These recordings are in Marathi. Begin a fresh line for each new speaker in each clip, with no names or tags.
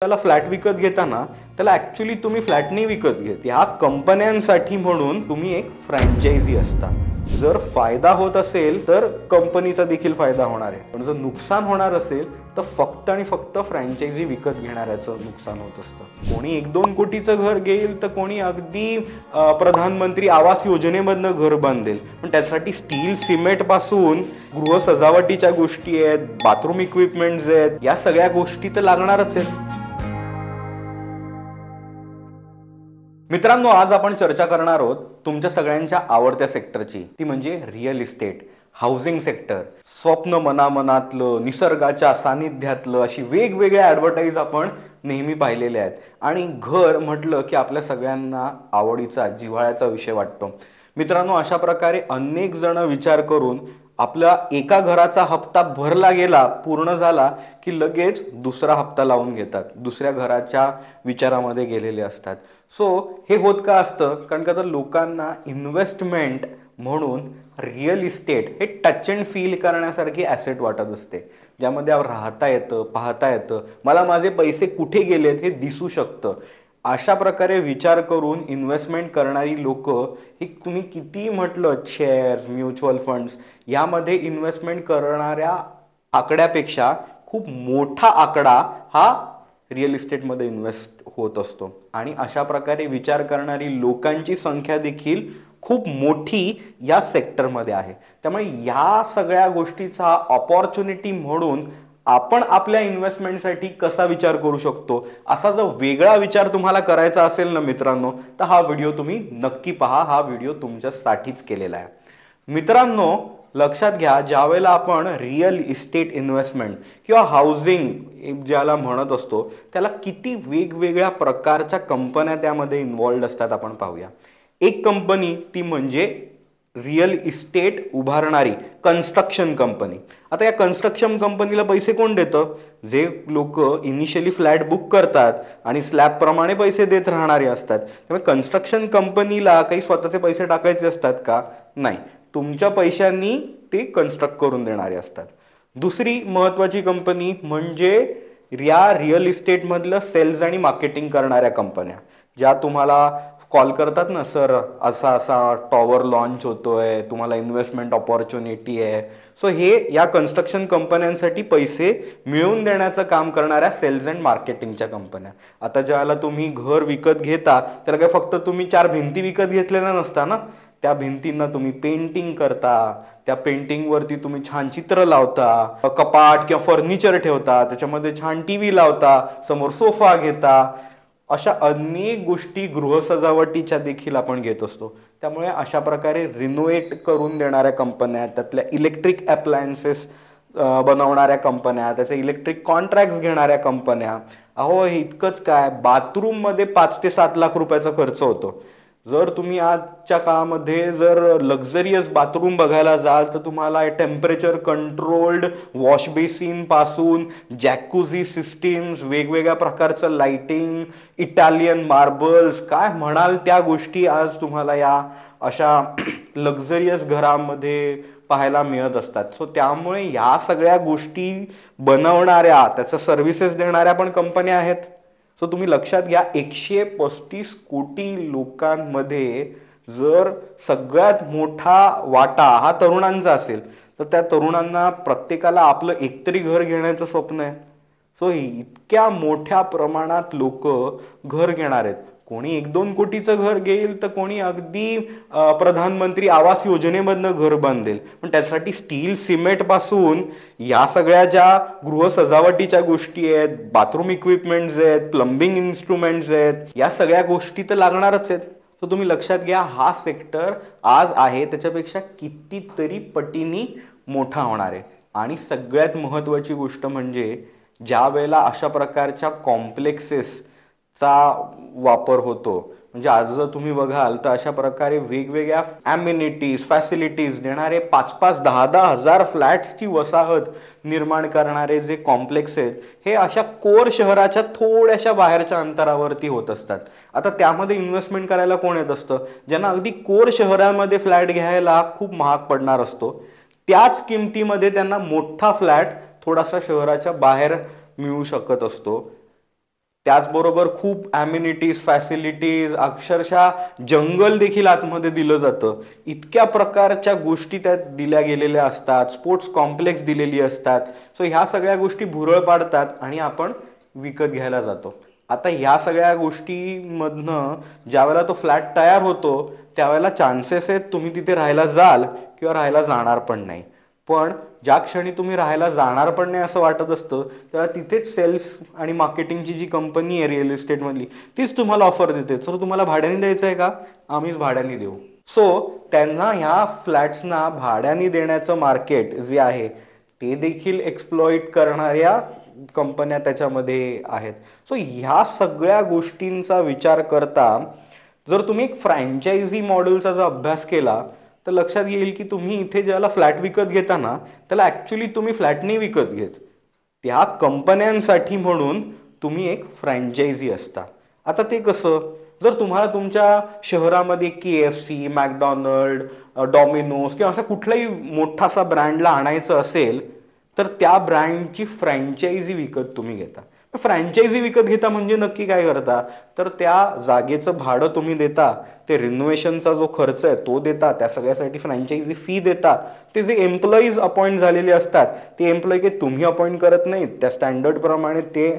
त्याला फ्लॅट विकत घेताना त्याला ऍक्च्युली तुम्ही फ्लॅट नाही विकत घेत, ह्या कंपन्यांसाठी म्हणून तुम्ही एक फ्रँचायझी असता। जर फायदा होत असेल तर कंपनीचा देखील फायदा होणार आहे, पण जर नुकसान होणार असेल तर फक्त आणि फक्त फ्रँचायझी विकत घेणाऱ्याचं नुकसान होत असतं। कोणी 1-2 कोटीचं घर घेईल तर कोणी अगदी प्रधानमंत्री आवास योजनेमधनं घर बांधेल, पण त्यासाठी स्टील सिमेंट पासून गृह सजावटीच्या गोष्टी आहेत, बाथरूम इक्विपमेंट्स आहेत, या सगळ्या गोष्टी तर लागणारच आहेत। मित्रांनो, आज आपण चर्चा करणार आहोत तुमच्या सगळ्यांच्या आवडत्या सेक्टरची, ती म्हणजे रिअल इस्टेट, हाऊसिंग सेक्टर। स्वप्न मनामनातलं, निसर्गाच्या सानिध्यातलं, अशी वेगवेगळ्या ॲडव्हर्टाईज आपण नेहमी पाहिलेल्या आहेत आणि घर म्हटलं की आपल्या सगळ्यांना आवडीचा, जिव्हाळ्याचा विषय वाटतो। मित्रांनो, अशा प्रकारे अनेक जण विचार करून आपला एका घराचा हप्ता भरला गेला, पूर्ण झाला की लगेच दुसरा हप्ता लावून घेतात, दुसऱ्या घराच्या विचारामध्ये गेलेले असतात। सो हे होत का असतं? कारण का तर लोकांना इन्व्हेस्टमेंट म्हणून रिअल इस्टेट हे टच अँड फील करण्यासारखी ॲसेट वाटत असते, ज्यामध्ये राहता येतं, पाहता येतं, मला माझे पैसे कुठे गेलेत हे दिसू शकतं। अशा प्रकारे विचार करून इन्व्हेस्टमेंट करणारी लोक ही तुम्ही किती म्हटलं शेअर्स, म्युच्युअल फंड्स यामध्ये इन्व्हेस्टमेंट करणाऱ्या आकड्यापेक्षा खूप मोठा आकडा हा रिअल इस्टेटमध्ये इन्व्हेस्ट होत असतो आणि अशा प्रकारे विचार करणारी लोकांची संख्या देखील खूप मोठी या सेक्टरमध्ये आहे। त्यामुळे या सगळ्या गोष्टीचा अपॉर्च्युनिटी म्हणून आपण आपल्या इन्व्हेस्टमेंटसाठी कसा विचार करू शकतो, असा जर वेगळा विचार तुम्हाला करायचा असेल ना मित्रांनो, तर हा व्हिडिओ तुम्ही नक्की पहा। हा व्हिडिओ तुमच्यासाठीच केलेला आहे। मित्रांनो, लक्षात घ्या, ज्यावेळेला आपण रिअल इस्टेट इन्व्हेस्टमेंट किंवा हाऊसिंग ज्याला म्हणत असतो, त्याला किती वेगवेगळ्या प्रकारच्या कंपन्या त्यामध्ये इन्व्हॉल्ड असतात आपण पाहूया। एक कंपनी ती म्हणजे रिअल इस्टेट उभारणारी कन्स्ट्रक्शन कंपनी। आता या कन्स्ट्रक्शन कंपनीला पैसे कोण देतं? जे लोक इनिशियली फ्लॅट बुक करतात आणि स्लॅब प्रमाणे पैसे देत राहणारे असतात। त्यामुळे कन्स्ट्रक्शन कंपनीला काही स्वतःचे पैसे टाकायचे असतात का? नाही, तुमच्या पैशांनी ते कन्स्ट्रक्ट करून देणारे असतात। दुसरी महत्वाची कंपनी म्हणजे या रिअल इस्टेटमधलं सेल्स आणि मार्केटिंग करणाऱ्या कंपन्या, ज्या तुम्हाला कॉल करतात ना, सर असा असा टॉवर लॉन्च होतोय, तुम्हाला इन्व्हेस्टमेंट अपॉर्च्युनिटी आहे। सो हे या कन्स्ट्रक्शन कंपन्यांसाठी पैसे मिळवून देण्याचं काम करणाऱ्या सेल्स अँड मार्केटिंगच्या कंपन्या। आता ज्याला तुम्ही घर विकत घेता तर काय फक्त तुम्ही 4 भिंती विकत घेतलेल्या नसता ना, त्या भिंतींना तुम्ही पेंटिंग करता, त्या पेंटिंगवरती तुम्ही छान चित्र लावता, कपाट किंवा फर्निचर ठेवता, त्याच्यामध्ये छान टीव्ही लावता, समोर सोफा घेता, अशा अनेक गोष्टी गृह सजावटीच्या देखील आपण घेत असतो। त्यामुळे अशा प्रकारे रिनोव्हेट करून देणाऱ्या कंपन्या, त्यातल्या इलेक्ट्रिक अप्लायन्सेस बनवणाऱ्या कंपन्या, त्याचे इलेक्ट्रिक कॉन्ट्रॅक्ट्स घेणाऱ्या कंपन्या, अहो हे इतकंच काय, बाथरूममध्ये 5 ते 7 लाख रुपयाचा खर्च होतो। जर तुम्ही आजच्या काळामध्ये जर लक्झरियस बाथरूम बघायला जाल तर तुम्हाला टेम्परेचर कंट्रोल्ड वॉश बेसिन पासून जॅकुझी सिस्टीम्स, वेगवेगळ्या प्रकारचं लाइटिंग, इटालियन मार्बल्स, काय म्हणाल त्या गोष्टी आज तुम्हाला या अशा लक्झरियस घरामध्ये पाहायला मिळत असतात। सो त्यामुळे या सगळ्या गोष्टी बनवणाऱ्या, त्याच्या सर्व्हिसेस देणाऱ्या पण कंपन्या आहेत। सो तुम्ही लक्षात घ्या, 135 कोटी लोकांमध्ये जर सगळ्यात मोठा वाटा हा तरुणांचा असेल तर त्या तरुणांना प्रत्येकाला आपलं एकतरी घर घेण्याचं स्वप्न आहे। सो इतक्या मोठ्या प्रमाणात लोक घर घेणार आहेत। कोणी 1-2 कोटीचं घर घेईल तर कोणी अगदी प्रधानमंत्री आवास योजनेमधनं घर बांधेल, पण त्यासाठी स्टील सिमेंट पासून या सगळ्या ज्या गृह सजावटीच्या गोष्टी आहेत, बाथरूम इक्विपमेंट्स आहेत, प्लंबिंग इन्स्ट्रुमेंट्स आहेत, या सगळ्या गोष्टी तर लागणारच आहेत। तर तुम्ही लक्षात घ्या, हा सेक्टर आज आहे त्याच्यापेक्षा कितीतरी पटीने मोठा होणार आहे। आणि सगळ्यात महत्त्वाची गोष्ट म्हणजे ज्या वेळेला अशा प्रकारच्या कॉम्प्लेक्सेस चा वापर होतो, म्हणजे आज जर तुम्ही बघाल तर अशा प्रकारे वेगवेगळ्या ॲम्युनिटीज, फॅसिलिटीज देणारे 5-5, 10-10 हजार फ्लॅट्सची वसाहत निर्माण करणारे जे कॉम्प्लेक्स आहेत, हे अशा कोर शहराच्या थोड्याशा बाहेरच्या अंतरावरती होत असतात। आता त्यामध्ये इन्व्हेस्टमेंट करायला कोण येत असतं? ज्यांना अगदी कोर शहरामध्ये फ्लॅट घ्यायला खूप महाग पडणार असतो, त्याच किमतीमध्ये त्यांना मोठा फ्लॅट थोडासा शहराच्या बाहेर मिळू शकत असतो। त्याचबरोबर खूप ॲम्युनिटीज, फॅसिलिटीज, अक्षरशः जंगल देखील आतमध्ये दिलं जातं. इतक्या प्रकारच्या गोष्टी त्यात दिल्या गेलेल्या असतात, स्पोर्ट्स कॉम्प्लेक्स दिलेली असतात. सो ह्या सगळ्या गोष्टी भुरळ पाडतात आणि आपण विकत घ्यायला जातो. आता ह्या सगळ्या गोष्टीमधनं ज्यावेळेला तो फ्लॅट तयार होतो त्यावेळेला चान्सेस आहेत तुम्ही तिथे राहायला जाल किंवा राहायला जाणार पण नाही. पण ज्या क्षणी तुम्ही राहायला जाणार पण नाही असं वाटत असतं तेव्हा तिथेच सेल्स आणि मार्केटिंगची जी कंपनी आहे रिअल इस्टेटमधली तीच तुम्हाला ऑफर देते, सर तुम्हाला भाड्याने द्यायचं आहे का, आम्हीच भाड्याने देऊ. सो त्यांना ह्या फ्लॅट्सना भाड्याने देण्याचं मार्केट जे आहे ते देखील एक्सप्लॉइट करणाऱ्या कंपन्या त्याच्यामध्ये आहेत. सो ह्या सगळ्या गोष्टींचा विचार करता जर तुम्ही एक फ्रँचायझी मॉडेलचा जर अभ्यास केला तर लक्षात येईल की तुम्ही इथे ज्याला फ्लॅट विकत घेता ना त्याला ॲक्च्युली तुम्ही फ्लॅट नाही विकत घेत, त्या कंपन्यांसाठी म्हणून तुम्ही एक फ्रँचायझी असता. आता ते कसं, जर तुम्हाला तुमच्या शहरामध्ये KFC, मॅकडॉनल्ड, डॉमिनोज किंवा असा कुठलाही मोठासा ब्रँडला आणायचं असेल तर त्या ब्रँडची फ्रँचायझी विकत तुम्ही घेता. फ्रँचायझी विकत घेता म्हणजे नक्की काय करता, तर त्या जागेचं भाडं तुम्ही देता, ते रिनोव्हेशनचा जो खर्च आहे तो देता, त्या सगळ्यासाठी फ्रँचायझी फी देता. ते जे एम्प्लॉईज अपॉइंट झालेले असतात ते एम्प्लॉई काही तुम्ही अपॉइंट करत नाहीत, त्या स्टँडर्ड प्रमाणे ते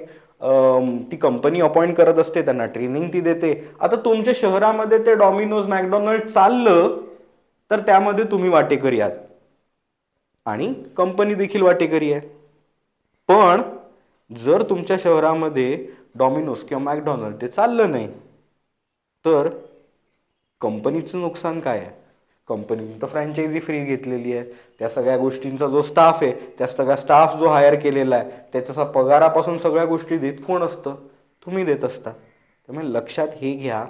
ती कंपनी अपॉइंट करत असते, त्यांना ट्रेनिंग ती देते. आता तुमच्या शहरामध्ये ते डॉमिनोज, मॅकडॉनल्ड चाललं तर त्यामध्ये तुम्ही वाटेकरी आहात आणि कंपनी देखील वाटेकरी आहे. पण जर तुमच्या शहरामध्ये डॉमिनोज किंवा मॅकडॉनल्ड ते चाललं नाही तर कंपनीचं नुकसान काय आहे, कंपनीने तर फ्रँचायझी फ्री घेतलेली आहे, त्या सगळ्या गोष्टींचा जो स्टाफ आहे त्या सगळ्या स्टाफ जो हायर केलेला आहे त्याचा पगारापासून सगळ्या गोष्टी देत कोण असतं, तुम्ही देत असता. त्यामुळे लक्षात हे घ्या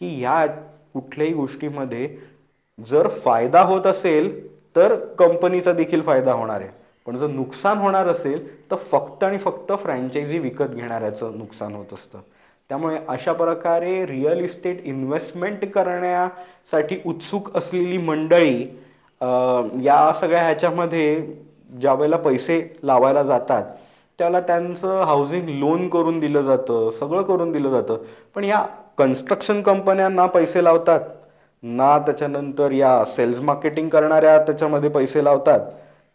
की या कुठल्याही गोष्टीमध्ये जर फायदा होत असेल तर कंपनीचा देखील फायदा होणार आहे, पण जर नुकसान होणार असेल तर फक्त आणि फक्त फ्रँचायझी विकत घेणाऱ्याचं नुकसान होत असतं. त्यामुळे अशा प्रकारे रिअल इस्टेट इन्व्हेस्टमेंट करण्यासाठी उत्सुक असलेली मंडळी या सगळ्या ह्याच्यामध्ये ज्या वेळेला पैसे लावायला जातात त्याला त्यांचं हाऊसिंग लोन करून दिलं जातं, सगळं करून दिलं जातं. पण या कन्स्ट्रक्शन कंपन्यांना पैसे लावतात ना, त्याच्यानंतर या सेल्स मार्केटिंग करणाऱ्या त्याच्यामध्ये पैसे लावतात.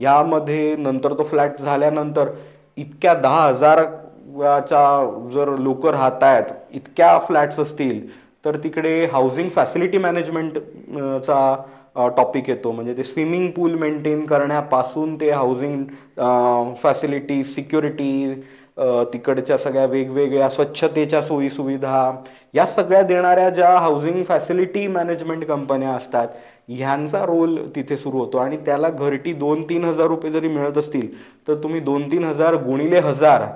यामध्ये नंतर तो फ्लॅट झाल्यानंतर इतक्या 10,000च्या जर लोक राहत आहेत, इतक्या फ्लॅट्स असतील तर तिकडे हाऊसिंग फॅसिलिटी मॅनेजमेंटचा टॉपिक येतो. म्हणजे ते स्विमिंग पूल मेंटेन करण्यापासून ते हाऊसिंग फॅसिलिटी, सिक्युरिटी, तिकडच्या सगळ्या वेगवेगळ्या स्वच्छतेच्या सोयीसुविधा या सगळ्या देणाऱ्या ज्या हाऊसिंग फॅसिलिटी मॅनेजमेंट कंपन्या असतात ह्यांचा रोल तिथे सुरू होतो. आणि त्याला घरटी 2-3 हजार रुपये जरी मिळत असतील तर तुम्ही 2-3 हजार गुणिले 1000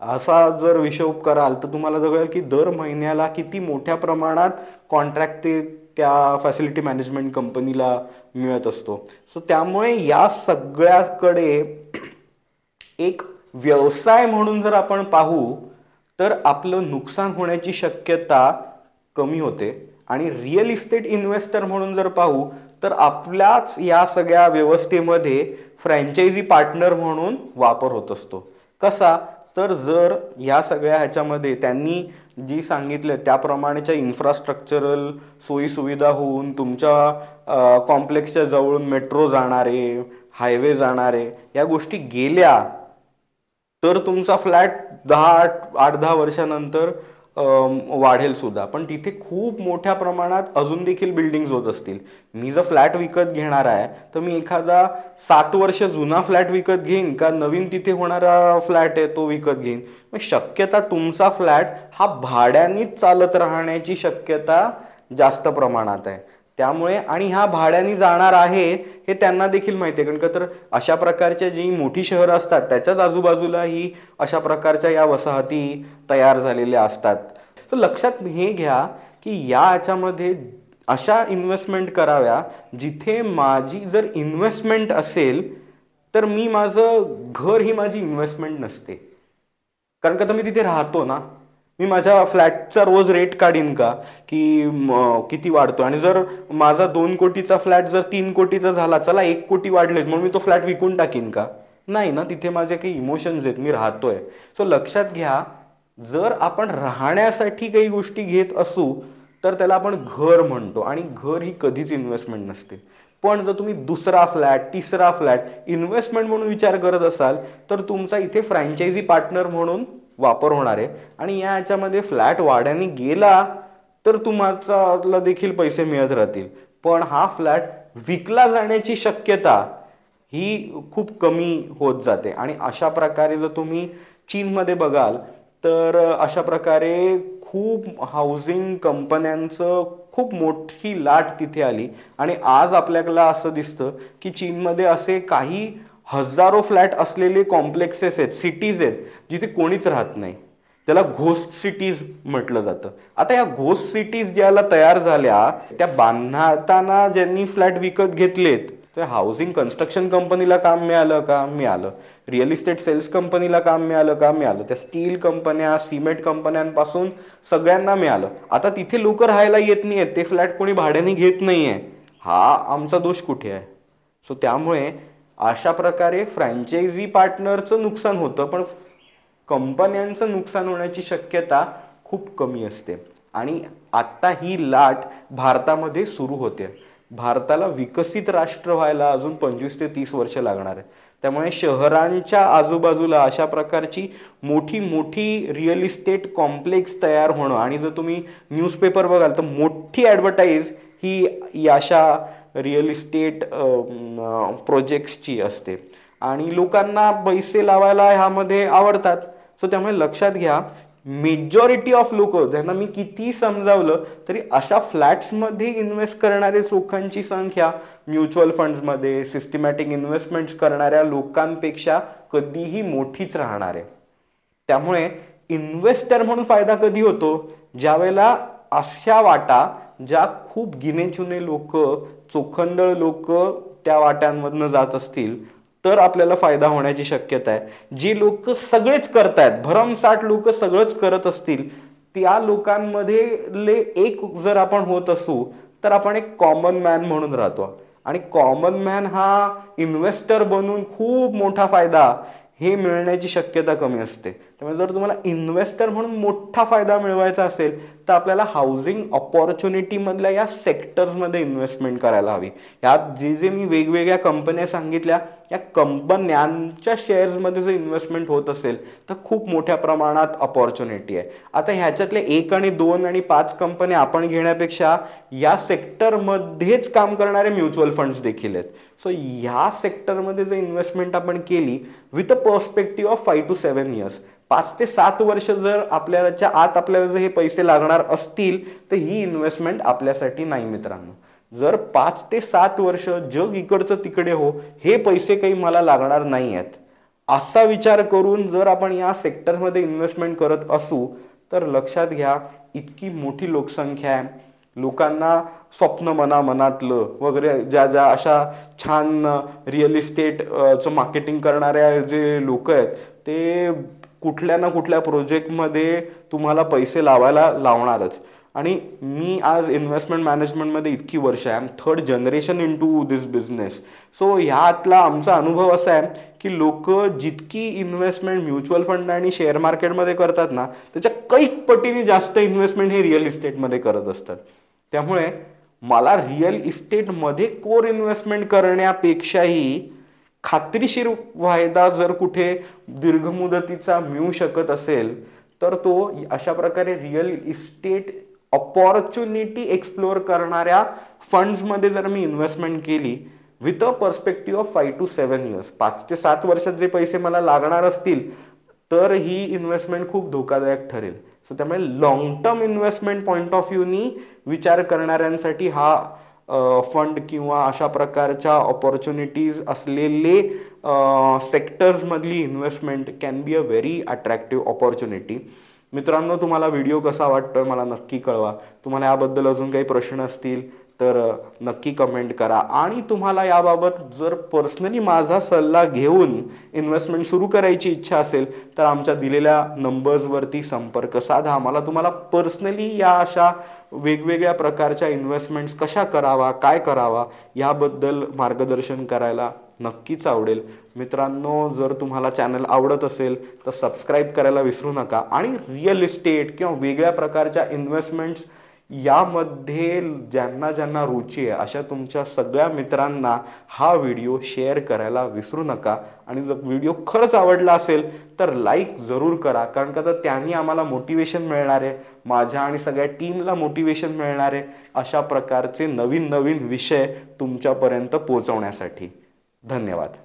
असा जर हिशोब कराल तर तुम्हाला कळेल की दर महिन्याला किती मोठ्या प्रमाणात कॉन्ट्रॅक्ट ते त्या फॅसिलिटी मॅनेजमेंट कंपनीला मिळत असतो. सो त्यामुळे या सगळ्याकडे एक व्यवसाय म्हणून जर आपण पाहू तर आपलं नुकसान होण्याची शक्यता कमी होते. आणि रिअल इस्टेट इन्व्हेस्टर म्हणून जर पाहू तर आपल्याच या सगळ्या व्यवस्थेमध्ये फ्रँचायझी पार्टनर म्हणून वापर होत असतो. कसा, तर जर या सगळ्या ह्याच्यामध्ये त्यांनी जी सांगितलं त्याप्रमाणेच्या इन्फ्रास्ट्रक्चरल सोयीसुविधा होऊन तुमच्या कॉम्प्लेक्सच्या जवळून मेट्रो जाणारे, हायवे जाणारे या गोष्टी गेल्या तर तुमचा फ्लॅट 8-10 वर्षानंतर वाढेल सुद्धा. पण तिथे खूप मोठ्या प्रमाणात अजून देखील बिल्डिंग्स होत असतील. मी जर फ्लॅट विकत घेणार आहे तर मी एखादा 7 वर्ष जुना फ्लॅट विकत घेईन का नवीन तिथे होणारा फ्लॅट आहे तो विकत घेईन. मग शक्यता तुमचा फ्लॅट हा भाड्यानेच चालत राहण्याची शक्यता जास्त प्रमाणात आहे. त्यामुळे आणि ह्या भाड्याने जाणार आहे हे त्यांना देखील माहिती आहे, कारण का तर अशा प्रकारच्या जी मोठी शहरं असतात त्याच्याच आजूबाजूला ही अशा प्रकारच्या या वसाहती तयार झालेल्या असतात. तर लक्षात हे घ्या की याच्यामध्ये अशा इन्व्हेस्टमेंट कराव्या जिथे माझी जर इन्व्हेस्टमेंट असेल तर मी माझं घर ही माझी इन्व्हेस्टमेंट नसते, कारण का तर मी तिथे राहतो ना. मी माझ्या फ्लॅटचा रोज रेट काढीन का की किती वाढतो, आणि जर माझा 2 कोटीचा फ्लॅट जर 3 कोटीचा झाला, चला 1 कोटी वाढलेत म्हणून मी तो फ्लॅट विकून टाकीन का, नाही ना. तिथे माझे काही इमोशन्स आहेत, मी राहतोय. सो लक्षात घ्या जर आपण राहण्यासाठी काही गोष्टी घेत असू तर त्याला आपण घर म्हणतो, आणि घर ही कधीच इन्व्हेस्टमेंट नसते. पण जर तुम्ही दुसरा फ्लॅट, तिसरा फ्लॅट इन्व्हेस्टमेंट म्हणून विचार करत असाल तर तुमचा इथे फ्रँचायझी पार्टनर म्हणून वापर होणार आहे, आणि याच्यामध्ये फ्लॅट वाढ्याने गेला तर तुम्हाला देखील पैसे मिळत राहतील. पण हा फ्लॅट विकला जाण्याची शक्यता ही खूप कमी होत जाते. आणि अशा प्रकारे जर तुम्ही चीनमध्ये बघाल तर अशा प्रकारे खूप हाऊसिंग कंपन्यांचं खूप मोठी लाट तिथे आली, आणि आज आपल्याला असं दिसतं की चीनमध्ये असे काही हजारो फ्लॅट असलेले कॉम्प्लेक्सेस आहेत, सिटीज आहेत जिथे कोणीच राहत नाही. त्याला घोस्ट सिटीज म्हटलं जातं. आता या घोस्ट सिटीज ज्याला तयार झाल्या त्या बांधताना ज्यांनी फ्लॅट विकत घेतलेत तर हाऊसिंग कन्स्ट्रक्शन कंपनीला काम मिळालं का? मिळालं. रिअल इस्टेट सेल्स कंपनीला काम मिळालं का? मिळालं. त्या स्टील कंपन्या, सिमेंट कंपन्यांपासून सगळ्यांना मिळालं. आता तिथे लोक राहायला येत नाहीयेत, ते फ्लॅट कोणी भाड्याने घेत नाहीये. हा आमचा दोष कुठे आहे? सो त्यामुळे अशा प्रकारे फ्रँचायझी पार्टनरचं नुकसान होतं, पण कंपन्यांचं नुकसान होण्याची शक्यता खूप कमी असते. आणि आता ही लाट भारतामध्ये सुरू होते. भारताला विकसित राष्ट्र व्हायला अजून 25 ते 30 वर्ष लागणार आहे. त्यामुळे शहरांच्या आजूबाजूला अशा प्रकारची मोठी मोठी रिअल इस्टेट कॉम्प्लेक्स तयार होणं, आणि जर तुम्ही न्यूजपेपर बघाल तर मोठी ॲडव्हर्टाईज ही अशा रिअल इस्टेट प्रोजेक्ट्सची असते, आणि लोकांना पैसे लावायला ह्यामध्ये आवडतात. सो त्यामुळे लक्षात घ्या, मेजॉरिटी ऑफ लोक, ज्यांना मी किती समजावलं तरी अशा फ्लॅट्समध्ये इन्व्हेस्ट करणारे लोकांची संख्या म्युच्युअल फंड्समध्ये सिस्टमॅटिक इन्व्हेस्टमेंट्स करणाऱ्या लोकांपेक्षा कधीही मोठीच राहणार आहे. त्यामुळे इन्व्हेस्टर म्हणून फायदा कधी होतो? ज्यावेळेला अशा वाटा ज्या खूप गिनेचुने लोक, चोखंदळ लोक त्या वाट्यांमधनं जात असतील तर आपल्याला फायदा होण्याची शक्यता आहे. जी लोक सगळेच करतायत, भरमसाठ लोक सगळंच करत असतील, त्या लोकांमध्ये एक जर आपण होत असू तर आपण एक कॉमन मॅन म्हणून राहतो. आणि कॉमन मॅन हा इन्व्हेस्टर बनून खूप मोठा फायदा हे मिळण्याची शक्यता कमी असते. त्यामुळे जर तुम्हाला इन्व्हेस्टर म्हणून मोठा फायदा मिळवायचा असेल तर आपल्याला हाऊसिंग ऑपॉर्च्युनिटी मधल्या या सेक्टर्समध्ये इन्व्हेस्टमेंट करायला हवी. यात जे जे मी वेगवेगळ्या कंपन्या सांगितल्या या कंपन्यांच्या शेअर्समध्ये जर इन्व्हेस्टमेंट होत असेल तर खूप मोठ्या प्रमाणात ऑपॉर्च्युनिटी आहे. आता ह्याच्यातले 1 आणि 2 आणि 5 कंपन्या आपण घेण्यापेक्षा या सेक्टरमध्येच काम करणारे म्युच्युअल फंड्स देखील आहेत. सो ह्या सेक्टरमध्ये जर इन्व्हेस्टमेंट आपण केली with a perspective of 5 to 7 years, 5 ते 7 वर्ष जर आपल्याच्या आत आपल्याला जर हे पैसे लागणार असतील तर ही इन्व्हेस्टमेंट आपल्यासाठी नाही मित्रांनो. जर 5 ते 7 वर्ष जग इकडचं तिकडे हो, हे पैसे काही मला लागणार नाही आहेत असा विचार करून जर आपण या सेक्टरमध्ये इन्व्हेस्टमेंट करत असू तर लक्षात घ्या, इतकी मोठी लोकसंख्या आहे, लोकांना स्वप्न मनातलं वगैरे ज्या ज्या अशा छान रिअल इस्टेटचं मार्केटिंग करणाऱ्या जे लोक आहेत ते कुठल्या ना कुठल्या प्रोजेक्टमध्ये तुम्हाला पैसे लावायला लावणारच. आणि मी आज इन्व्हेस्टमेंट मॅनेजमेंटमध्ये इतकी वर्ष आहे, 3rd generation into this business. So ह्यातला आमचा अनुभव असा आहे की लोक जितकी इन्व्हेस्टमेंट म्युच्युअल फंड आणि शेअर मार्केटमध्ये करतात ना त्याच्या कैक पटीने जास्त इन्व्हेस्टमेंट हे रिअल इस्टेटमध्ये करत असतात. त्यामुळे मला रिअल इस्टेटमध्ये कोर इन्व्हेस्टमेंट करण्यापेक्षाही खात्रीशीर फायदा जर कुठे दीर्घ मुदतीचा मिळू शकत असेल तर तो अशा प्रकारे रिअल इस्टेट ऑपॉर्च्युनिटी एक्सप्लोअर करणाऱ्या फंड्समध्ये जर मी इन्व्हेस्टमेंट केली with a perspective of 5 to 7 years, 5 ते 7 वर्षात जे पैसे मला लागणार असतील तर ही इन्व्हेस्टमेंट खूप धोकादायक ठरेल. सो त्यामुळे long term investment point of व्ह्यूनी विचार करणाऱ्यांसाठी हा फंड किंवा अशा प्रकारच्या ऑपॉर्च्युनिटीज असलेले सेक्टर्समधली investment can be a very attractive opportunity. मित्रांनो, तुम्हाला व्हिडिओ कसा वाटतोय मला नक्की कळवा. तुम्हाला याबद्दल अजून काही प्रश्न असतील तर नक्की कमेंट करा. आणि तुम्हाला याबाबत जर पर्सनली माझा सल्ला घेऊन इन्व्हेस्टमेंट सुरू करायची इच्छा असेल तर आमच्या दिलेल्या नंबर्सवरती संपर्क साधा. मला तुम्हाला पर्सनली या अशा वेगवेगळ्या प्रकारच्या इन्व्हेस्टमेंट्स कशा करावा, काय करावा याबद्दल मार्गदर्शन करायला नक्कीच आवडेल. मित्रांनो, जर तुम्हाला चॅनल आवडत असेल तर सबस्क्राईब करायला विसरू नका आणि रिअल इस्टेट किंवा वेगळ्या प्रकारच्या इन्व्हेस्टमेंट्स यामध्ये ज्यांना ज्यांना रुची आहे अशा तुमच्या सगळ्या मित्रांना हा व्हिडिओ शेअर करायला विसरू नका. आणि जर व्हिडिओ खरंच आवडला असेल तर लाईक जरूर करा, कारण का तर त्यांनी आम्हाला मोटिवेशन मिळणार आहे, माझ्या आणि सगळ्या टीमला मोटिवेशन मिळणार आहे अशा प्रकारचे नवीन नवीन विषय तुमच्यापर्यंत पोहोचवण्यासाठी. धन्यवाद.